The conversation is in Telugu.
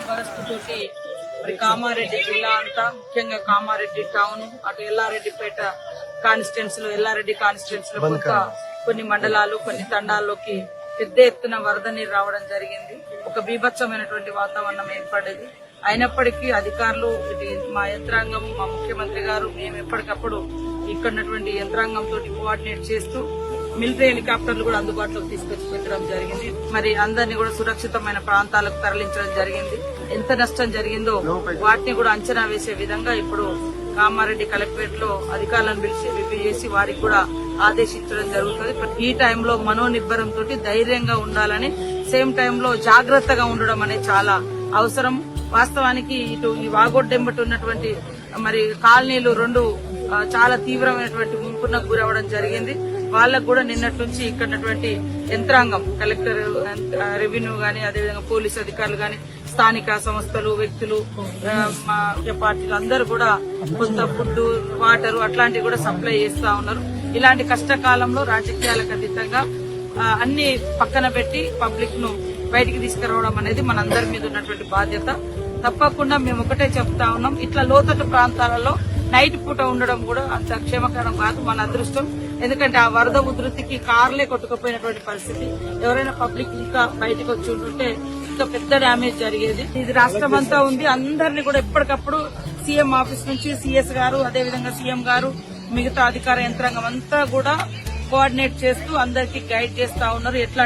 పరిస్థితితోటి మరి కామారెడ్డి జిల్లా అంతా, ముఖ్యంగా కామారెడ్డి టౌన్, అటు ఎల్లారెడ్డిపేట కాన్స్టిట్యున్సీలో, ఎల్లారెడ్డి కాన్స్టిట్యున్సీలో కొన్ని మండలాలు, కొన్ని తండాల్లోకి పెద్ద ఎత్తున వరద నీరు రావడం జరిగింది. ఒక బీభత్సమైనటువంటి వాతావరణం ఏర్పడేది. అయినప్పటికీ అధికారులు, మా యంత్రాంగం, మా ముఖ్యమంత్రి గారు, మేము ఎప్పటికప్పుడు ఇక్కడ ఉన్నటువంటి యంత్రాంగంతో కోఆర్డినేట్ చేస్తూ మిలిటరీ హెలికాప్టర్లు కూడా అందుబాటులోకి తీసుకొచ్చి పెట్టడం జరిగింది. మరి అందరినీ కూడా సురక్షితమైన ప్రాంతాలకు తరలించడం జరిగింది. ఎంత నష్టం జరిగిందో వాటిని కూడా అంచనా వేసే విధంగా ఇప్పుడు కామారెడ్డి కలెక్టరేట్ లో అధికారులను పిలిచి రివ్యూ చేసి వారికి కూడా ఆదేశించడం జరుగుతుంది. ఈ టైంలో మనోనిబ్బరంతో ధైర్యంగా ఉండాలని, సేమ్ టైంలో జాగ్రత్తగా ఉండడం అనేది చాలా అవసరం. వాస్తవానికి ఇటు ఈ వాగొడ్డెంబటి ఉన్నటువంటి మరి కాలనీలు రెండు చాలా తీవ్రమైనటువంటి ముంపునకు గురవడం జరిగింది. వాళ్ళకు కూడా నిన్నటి నుంచి ఇక్కడ యంత్రాంగం, కలెక్టర్, రెవెన్యూ గాని, అదేవిధంగా పోలీసు అధికారులు గాని, స్థానిక సంస్థలు, వ్యక్తులు, పార్టీలు అందరూ కూడా కొంత ఫుడ్, వాటర్ అట్లాంటివి కూడా సప్లై చేస్తా ఉన్నారు. ఇలాంటి కష్టకాలంలో రాజకీయాలకు అతీతంగా అన్ని పక్కన పెట్టి పబ్లిక్ ను బయటికి తీసుకురావడం అనేది మనందరి మీద ఉన్నటువంటి బాధ్యత. తప్పకుండా మేము ఒకటే చెప్తా ఉన్నాం, ఇట్లా లోతట్టు ప్రాంతాలలో నైట్ పూట ఉండడం కూడా అంత క్షేమకరం కాదు. మన అదృష్టం. ఎందుకంటే ఆ వరద ఉధృతికి కార్లే కొట్టుకుపోయినటువంటి పరిస్థితి. ఎవరైనా పబ్లిక్ ఇంకా బయటకు వచ్చి ఉంటుంటే ఇంకా పెద్ద డ్యామేజ్ జరిగేది. ఇది రాష్ట్రం అంతా ఉంది. అందరినీ కూడా ఎప్పటికప్పుడు సీఎం ఆఫీస్ నుంచి సీఎస్ గారు, అదేవిధంగా సీఎం గారు, మిగతా అధికార యంత్రాంగం అంతా కూడా కోఆర్డినేట్ చేస్తూ అందరికీ గైడ్ చేస్తా ఉన్నారు. ఎట్లా